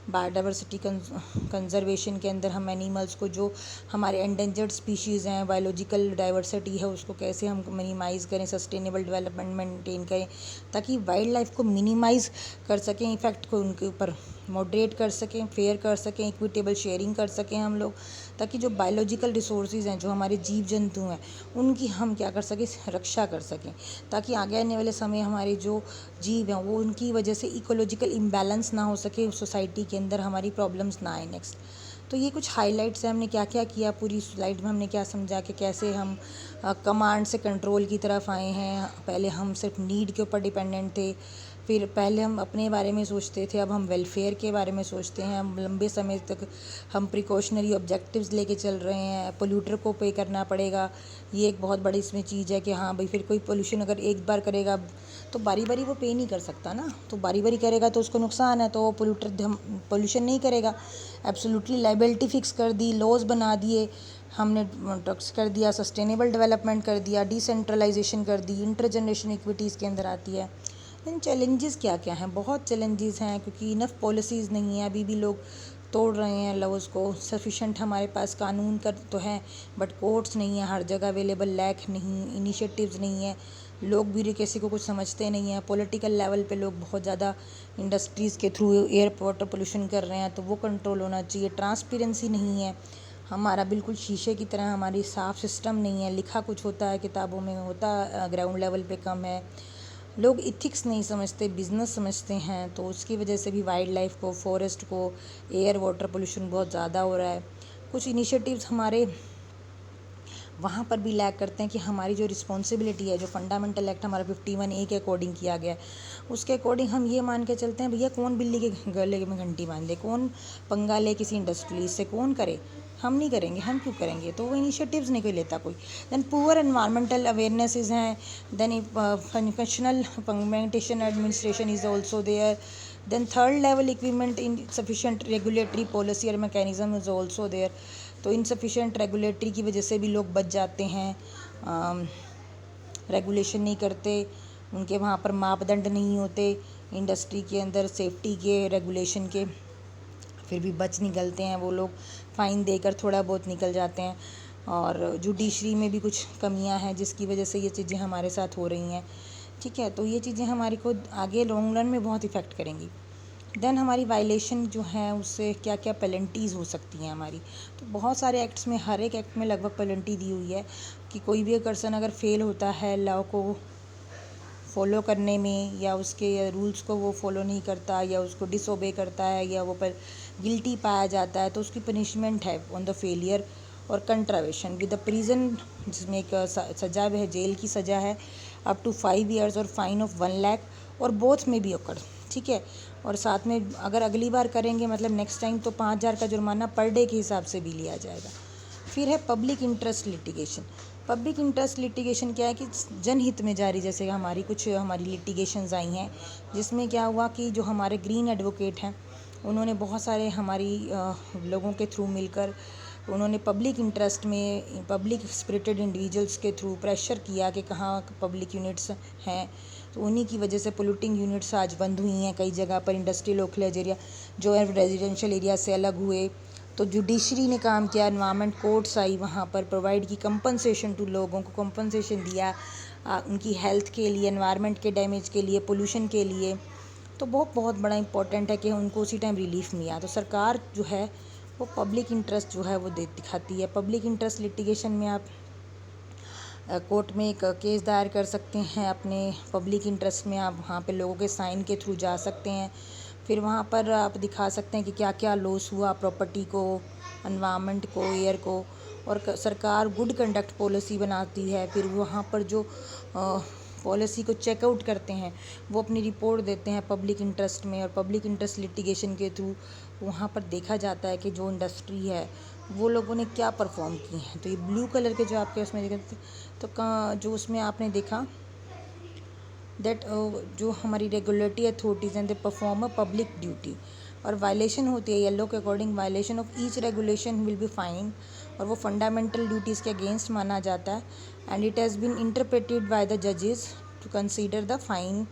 बायोडाइवर्सिटी कंजर्वेशन के अंदर हम एनिमल्स को, जो हमारे एंडेंजर्ड स्पीशीज़ हैं, बायोलॉजिकल डाइवर्सिटी है, उसको कैसे हम मिनिमाइज़ करें, सस्टेनेबल डेवलपमेंट मेंटेन करें, ताकि वाइल्ड लाइफ को मिनिमाइज़ कर सकें, इफ़ेक्ट को उनके ऊपर मॉडरेट कर सकें, फेयर कर सकें, इक्विटेबल शेयरिंग कर सकें हम लोग, ताकि जो बायोलॉजिकल रिसोर्सेज हैं, जो हमारे जीव जंतु हैं, उनकी हम क्या कर सकें, रक्षा कर सकें, ताकि आगे आने वाले समय हमारे जो जीव हैं वो उनकी वजह से इकोलॉजिकल इम्बैलेंस ना हो सके, सोसाइटी के अंदर हमारी प्रॉब्लम्स ना आए। नेक्स्ट, तो ये कुछ हाइलाइट्स हैं, हमने क्या क्या किया, पूरी स्लाइड में हमने क्या समझा कि कैसे हम कमांड से कंट्रोल की तरफ आए हैं। पहले हम सिर्फ नीड के ऊपर डिपेंडेंट थे, फिर पहले हम अपने बारे में सोचते थे, अब हम वेलफेयर के बारे में सोचते हैं। हम लंबे समय तक हम प्रिकॉशनरी ऑब्जेक्टिव्स लेके चल रहे हैं। पोल्यूटर को पे करना पड़ेगा, ये एक बहुत बड़ी इसमें चीज़ है कि हाँ भाई, फिर कोई पोल्यूशन अगर एक बार करेगा तो बारी बारी वो पे नहीं कर सकता ना, तो बारी बारी करेगा तो उसको नुकसान है, तो वो पोल्यूटर पोल्यूशन नहीं करेगा। एब्सोल्युटली लाइबिलिटी फिक्स कर दी, लॉज बना दिए हमने, टैक्स कर दिया, सस्टेनेबल डेवलपमेंट कर दिया, डिसेंट्रलाइजेशन कर दी, इंटर जनरेशन इक्विटीज़ के अंदर आती है। इन चैलेंजेस क्या क्या हैं? बहुत चैलेंजेस हैं, क्योंकि इनफ पॉलिसीज़ नहीं है, अभी भी लोग तोड़ रहे हैं लॉज को। सफिशेंट हमारे पास कानून कर तो है, बट कोर्ट्स नहीं है हर जगह अवेलेबल, लैक नहीं, इनिशिएटिव्स नहीं है, लोग भी किसी को कुछ समझते नहीं हैं। पॉलिटिकल लेवल पे लोग बहुत ज़्यादा इंडस्ट्रीज़ के थ्रू एयर वाटर पोल्यूशन कर रहे हैं, तो वो कंट्रोल होना चाहिए। ट्रांसपेरेंसी नहीं है हमारा, बिल्कुल शीशे की तरह हमारी साफ सिस्टम नहीं है। लिखा कुछ होता है किताबों में, होता ग्राउंड लेवल पे कम है। लोग इथिक्स नहीं समझते, बिजनेस समझते हैं, तो उसकी वजह से भी वाइल्ड लाइफ को, फॉरेस्ट को, एयर वाटर पोल्यूशन बहुत ज़्यादा हो रहा है। कुछ इनिशिएटिव्स हमारे वहाँ पर भी लैग करते हैं कि हमारी जो रिस्पॉन्सिबिलिटी है, जो फंडामेंटल एक्ट हमारा 51A के अकॉर्डिंग किया गया है, उसके अकॉर्डिंग हम ये मान के चलते हैं भैया कौन बिल्ली के गले में घंटी बांध दे, कौन पंगा ले किसी इंडस्ट्री से, कौन करे, हम नहीं करेंगे, हम क्यों करेंगे? तो वो इनिशिएटिव्स नहीं कोई लेता कोई। देन पुअर एनवायरमेंटल अवेयरनेसेस हैं, then functional fragmentation administration is also there, then third level equipment in sufficient regulatory policy और मैकेनिज्म इज़ ऑल्सो देयर। तो इनसफिशेंट रेगुलेटरी की वजह से भी लोग बच जाते हैं, रेगुलेशन नहीं करते, उनके वहाँ पर मापदंड नहीं होते इंडस्ट्री के अंदर सेफ्टी के, रेगुलेशन के, फिर भी बच निकलते हैं वो लोग, फ़ाइन देकर थोड़ा बहुत निकल जाते हैं। और जुडिशरी में भी कुछ कमियां हैं जिसकी वजह से ये चीज़ें हमारे साथ हो रही हैं। ठीक है, तो ये चीज़ें हमारी को आगे लॉन्ग रन में बहुत इफ़ेक्ट करेंगी। देन हमारी वायलेशन जो है उससे क्या क्या पेनल्टीज़ हो सकती हैं हमारी, तो बहुत सारे एक्ट्स में, हर एक एक्ट में लगभग पेनल्टी दी हुई है कि कोई भी पर्सन अगर फेल होता है लॉ को फॉलो करने में, या उसके रूल्स को वो फॉलो नहीं करता, या उसको डिसओबे करता है, या वो पर गिल्टी पाया जाता है, तो उसकी पनिशमेंट है ऑन द फेलियर और कंट्रावेशन विद द प्रिजन, जिसमें एक सज़ा है, जेल की सज़ा है अप टू 5 years और फाइन ऑफ 1 लाख, और बोथ में भी ओकर। ठीक है, और साथ में अगर अगली बार करेंगे मतलब नेक्स्ट टाइम, तो 5,000 का जुर्माना पर डे के हिसाब से भी लिया जाएगा। फिर है public interest litigation. Public interest litigation क्या है कि जनहित में जारी, जैसे हमारी लिटिगेशंस आई हैं जिसमें क्या हुआ कि जो हमारे ग्रीन एडवोकेट हैं उन्होंने बहुत सारे हमारी लोगों के थ्रू मिलकर उन्होंने पब्लिक इंटरेस्ट में पब्लिक स्पिरिटेड इंडिविजुअल्स के थ्रू प्रेशर किया कि कहाँ पब्लिक यूनिट्स हैं, तो उन्हीं की वजह से पोल्यूटिंग यूनिट्स आज बंद हुई हैं कई जगह पर। इंडस्ट्रियल लोकलेज एरिया जो है रेजिडेंशियल एरिया से अलग हुए, तो जुडिशरी ने काम किया, एनवायरनमेंट कोर्ट्स आई, वहाँ पर प्रोवाइड की कंपनसेशन टू, लोगों को कंपनसेशन दिया उनकी हेल्थ के लिए, एनवायरनमेंट के डैमेज के लिए, पोल्यूशन के लिए। तो बहुत बड़ा इंपॉर्टेंट है कि उनको उसी टाइम रिलीफ मिला। तो सरकार जो है वो पब्लिक इंटरेस्ट जो है वो दिखाती है। पब्लिक इंटरेस्ट लिटिगेशन में आप कोर्ट में एक केस दायर कर सकते हैं अपने पब्लिक इंटरेस्ट में, आप वहाँ पे लोगों के साइन के थ्रू जा सकते हैं। फिर वहाँ पर आप दिखा सकते हैं कि क्या क्या लॉस हुआ प्रॉपर्टी को, एनवायरनमेंट को, एयर को, और सरकार गुड कंडक्ट पॉलिसी बनाती है। फिर वहाँ पर जो पॉलिसी को चेकआउट करते हैं वो अपनी रिपोर्ट देते हैं पब्लिक इंटरेस्ट में, और पब्लिक इंटरेस्ट लिटिगेशन के थ्रू वहाँ पर देखा जाता है कि जो इंडस्ट्री है वो लोगों ने क्या परफॉर्म की हैं। तो ये ब्लू कलर के जो आपके उसमें देखे, तो जो उसमें आपने देखा दैट जो हमारी रेगुलेटरी अथॉरिटीज़ हैं they perform a public duty, और वायलेशन होती है येलो के according, violation of each regulation will be fine, और वो फंडामेंटल ड्यूटीज़ के अगेंस्ट माना जाता है। And it has been interpreted by the जजेस to consider the fine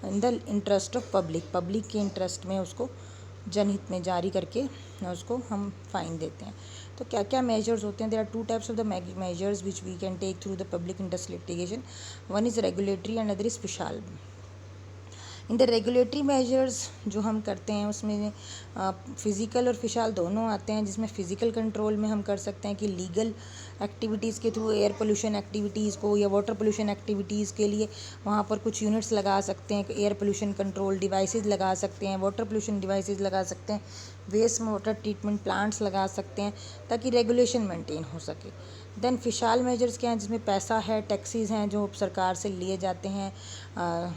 in the interest of public के इंटरेस्ट में उसको जनहित में जारी करके उसको हम फाइन देते हैं। तो क्या क्या मेजर्स होते हैं? There are 2 types of the measures which we can take through the public interest litigation. One is regulatory and other is special. In the regulatory measures जो हम करते हैं उसमें फ़िज़िकल और फिशाल दोनों आते हैं, जिसमें फ़िज़िकल कंट्रोल में हम कर सकते हैं कि लीगल एक्टिविटीज़ के थ्रू एयर पोल्यूशन एक्टिविटीज़ को या वाटर पोल्यूशन एक्टिविटीज़ के लिए वहाँ पर कुछ यूनिट्स लगा सकते हैं, एयर पोल्यूशन कंट्रोल डिवाइसेस लगा सकते हैं, वाटर पोल्यूशन डिवाइसेस लगा सकते हैं, वेस्ट वाटर ट्रीटमेंट प्लांट्स लगा सकते हैं ताकि रेगुलेशन मेंटेन हो सके। देन फिशाल मेजर्स क्या हैं, जिसमें पैसा है, टैक्सेस हैं जो सरकार से लिए जाते हैं,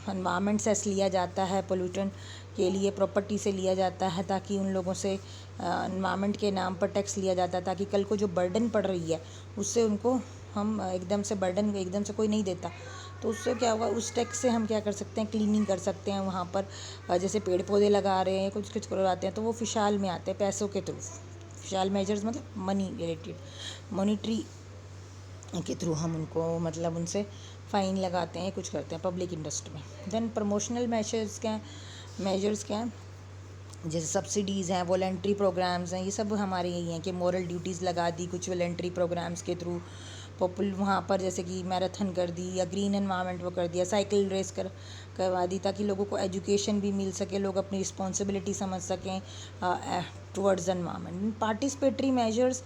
एनवायरनमेंट सेस लिया जाता है, पोल्यूटेंट के लिए प्रॉपर्टी से लिया जाता है, ताकि उन लोगों से एनवायरनमेंट के नाम पर टैक्स लिया जाता है, ताकि कल को जो बर्डन पड़ रही है उससे उनको हम एकदम से बर्डन एकदम से कोई नहीं देता, तो उससे क्या होगा, उस टैक्स से हम क्या कर सकते हैं, क्लीनिंग कर सकते हैं वहाँ पर, जैसे पेड़ पौधे लगा रहे हैं, कुछ कुछ करवाते हैं, तो वो फिशाल में आते हैं पैसों के थ्रू। फिशाल मेजर्स मतलब मनी रिलेटेड, मॉनिटरी के थ्रू हम उनको मतलब उनसे फ़ाइन लगाते हैं, कुछ करते हैं पब्लिक इंटरेस्ट में। देन प्रमोशनल मेजर्स क्या हैं, जैसे सब्सिडीज़ हैं, वॉलंटरी प्रोग्राम्स हैं, ये सब हमारे यही हैं कि मॉरल ड्यूटीज़ लगा दी कुछ वॉलंटरी प्रोग्राम्स के थ्रू, वहाँ पर जैसे कि मैराथन कर दी या ग्रीन एनवायरनमेंट वो कर दिया, साइकिल रेस करवा दी, ताकि लोगों को एजुकेशन भी मिल सके, लोग अपनी रिस्पॉन्सिबिलिटी समझ सकें towards environment. Participatory measures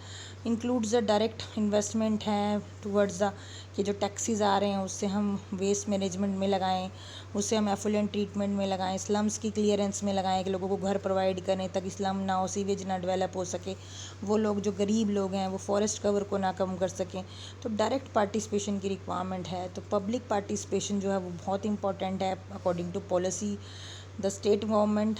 includes the direct investment हैं टुवर्ड्स द, कि जो टैक्सेस आ रहे हैं उससे हम वेस्ट मैनेजमेंट में लगाएं, उससे हम एफुलेंट ट्रीटमेंट में लगाएं, स्लम्स की क्लियरेंस में लगाएं कि लोगों को घर प्रोवाइड करें ताकि स्लम ना हो, सीवेज ना डेवलप हो सके, वो लोग जो गरीब लोग हैं वो फॉरेस्ट कवर को ना कम कर सकें, तो डायरेक्ट पार्टिसिपेशन की रिक्वायरमेंट है। तो पब्लिक पार्टिसिपेशन जो है वो बहुत इंपॉर्टेंट है according to policy. The state government,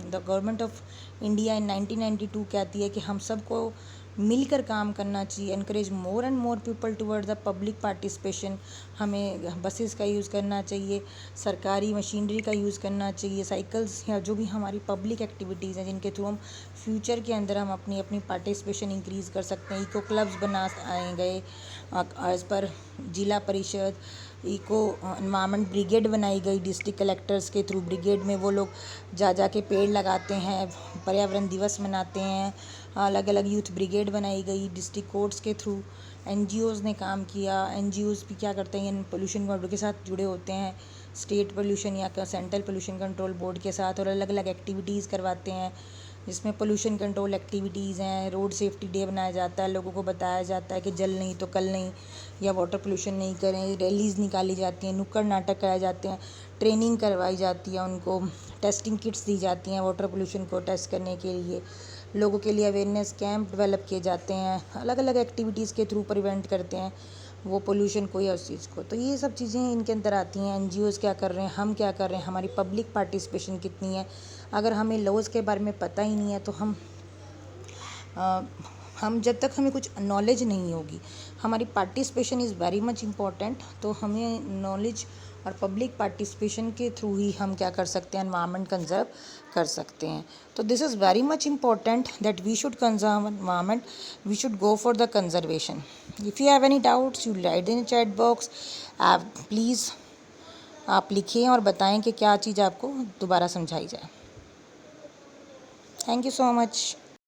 the government of India in 1992 कहती है कि हम सबको मिलकर काम करना चाहिए, encourage more and more people toward the public participation. हमें बसेस का यूज़ करना चाहिए, सरकारी मशीनरी का यूज़ करना चाहिए, साइकिल्स या जो भी हमारी पब्लिक एक्टिविटीज़ हैं जिनके थ्रू हम फ्यूचर के अंदर हम अपनी अपनी पार्टिसिपेशन इंक्रीज़ कर सकते हैं। इको क्लब्स बना आए गए एज़ पर जिला परिषद, इको एनवायरनमेंट ब्रिगेड बनाई गई डिस्ट्रिक्ट कलेक्टर्स के थ्रू, ब्रिगेड में वो लोग जा के पेड़ लगाते हैं, पर्यावरण दिवस मनाते हैं, अलग अलग यूथ ब्रिगेड बनाई गई डिस्ट्रिक्ट कोर्ट्स के थ्रू, एनजीओज़ ने काम किया। एनजीओज़ भी क्या करते हैं, पोल्यूशन कंट्रोल के साथ जुड़े होते हैं, स्टेट पोल्यूशन या सेंट्रल पोल्यूशन कंट्रोल बोर्ड के साथ, और अलग अलग एक्टिविटीज़ करवाते हैं जिसमें पोल्यूशन कंट्रोल एक्टिविटीज़ हैं, रोड सेफ्टी डे बनाया जाता है, लोगों को बताया जाता है कि जल नहीं तो कल नहीं, या वाटर पोल्यूशन नहीं करें, रैलीज़ निकाली जाती हैं, नुक्कड़ नाटक कराए जाते हैं, ट्रेनिंग करवाई जाती है, उनको टेस्टिंग किट्स दी जाती हैं वाटर पोल्यूशन को टेस्ट करने के लिए, लोगों के लिए अवेयरनेस कैंप डेवलप किए जाते हैं, अलग अलग एक्टिविटीज़ के थ्रू प्रिवेंट करते हैं वो पोल्यूशन को या उस चीज़ को। तो ये सब चीज़ें इनके अंदर आती हैं, एनजीओज़ क्या कर रहे हैं, हम क्या कर रहे हैं, हमारी पब्लिक पार्टिसिपेशन कितनी है। अगर हमें लॉज के बारे में पता ही नहीं है तो हम जब तक हमें कुछ नॉलेज नहीं होगी, हमारी participation is very much important, तो हमें नॉलेज और पब्लिक पार्टिसिपेशन के थ्रू ही हम क्या कर सकते हैं, एनवायरनमेंट कंजर्व कर सकते हैं। तो this is very much important that we should conserve environment, we should go for the conservation. If you have any doubts you write in chat box, आप प्लीज़ आप लिखें और बताएं कि क्या चीज़ आपको दोबारा समझाई जाए। Thank you so much.